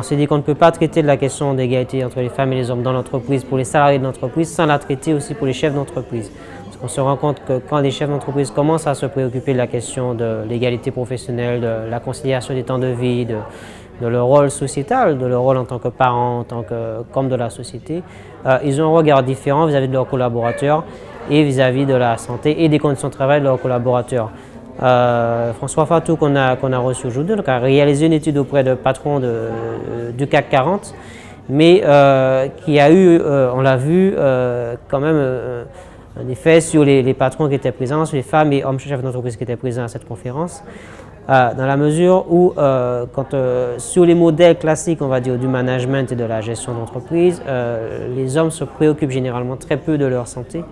s'est dit qu'on ne peut pas traiter de la question d'égalité entre les femmes et les hommes dans l'entreprise pour les salariés de l'entreprise sans la traiter aussi pour les chefs d'entreprise. Parce qu'on se rend compte que quand les chefs d'entreprise commencent à se préoccuper de la question de l'égalité professionnelle, de la conciliation des temps de vie, de leur rôle sociétal, de leur rôle en tant que parents, comme de la société, ils ont un regard différent vis-à-vis de leurs collaborateurs et vis-à-vis de la santé et des conditions de travail de leurs collaborateurs. François Fatou, qu'on a reçu aujourd'hui, a réalisé une étude auprès de patrons du CAC 40, mais qui a eu, on l'a vu, quand même un effet sur les patrons qui étaient présents, sur les femmes et hommes chefs d'entreprise qui étaient présents à cette conférence, dans la mesure où, sur les modèles classiques, on va dire, du management et de la gestion d'entreprise, les hommes se préoccupent généralement très peu de leur santé.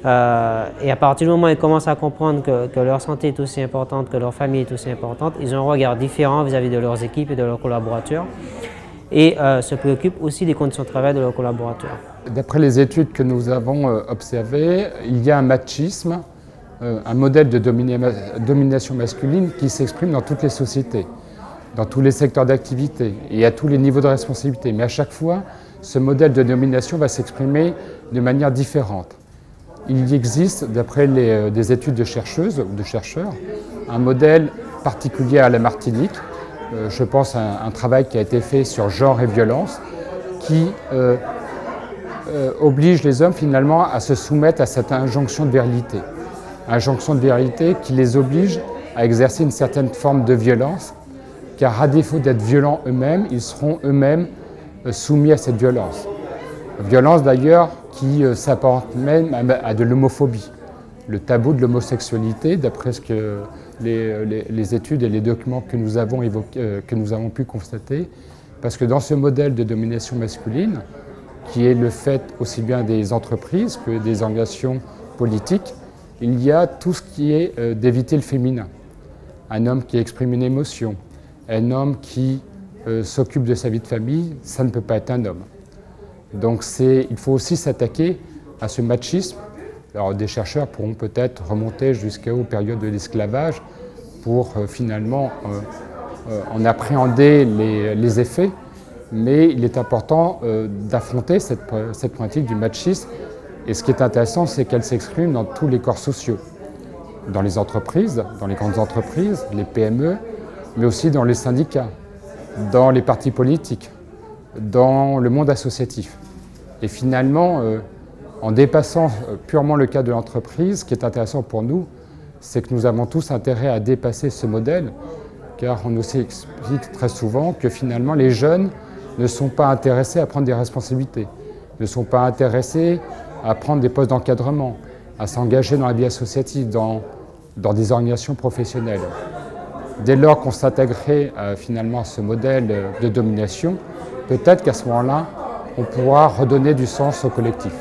Et à partir du moment où ils commencent à comprendre que leur santé est aussi importante, que leur famille est aussi importante, ils ont un regard différent vis-à-vis de leurs équipes et de leurs collaborateurs et se préoccupent aussi des conditions de travail de leurs collaborateurs. D'après les études que nous avons observées, il y a un machisme, un modèle de domination masculine qui s'exprime dans toutes les sociétés, dans tous les secteurs d'activité et à tous les niveaux de responsabilité. Mais à chaque fois, ce modèle de domination va s'exprimer de manière différente. Il existe, d'après des études de chercheuses ou de chercheurs, un modèle particulier à la Martinique. Je pense à un travail qui a été fait sur genre et violence, qui oblige les hommes finalement à se soumettre à cette injonction de virilité. Injonction de virilité qui les oblige à exercer une certaine forme de violence, car à défaut d'être violents eux-mêmes, ils seront eux-mêmes soumis à cette violence. Violence d'ailleurs qui s'apparente même à de l'homophobie, le tabou de l'homosexualité, d'après ce que les études et les documents que nous avons pu constater, parce que dans ce modèle de domination masculine, qui est le fait aussi bien des entreprises que des organisations politiques, il y a tout ce qui est d'éviter le féminin. Un homme qui exprime une émotion, un homme qui s'occupe de sa vie de famille, ça ne peut pas être un homme. Donc il faut aussi s'attaquer à ce machisme. Alors des chercheurs pourront peut-être remonter jusqu'aux périodes de l'esclavage pour finalement en appréhender les effets, mais il est important d'affronter cette problématique du machisme. Et ce qui est intéressant, c'est qu'elle s'exprime dans tous les corps sociaux, dans les entreprises, dans les grandes entreprises, les PME, mais aussi dans les syndicats, dans les partis politiques, dans le monde associatif. Et finalement, en dépassant purement le cas de l'entreprise, ce qui est intéressant pour nous, c'est que nous avons tous intérêt à dépasser ce modèle, car on nous explique très souvent que finalement les jeunes ne sont pas intéressés à prendre des responsabilités, ne sont pas intéressés à prendre des postes d'encadrement, à s'engager dans la vie associative, dans des organisations professionnelles. Dès lors qu'on s'intégrerait finalement à ce modèle de domination, peut-être qu'à ce moment-là, on pourra redonner du sens au collectif.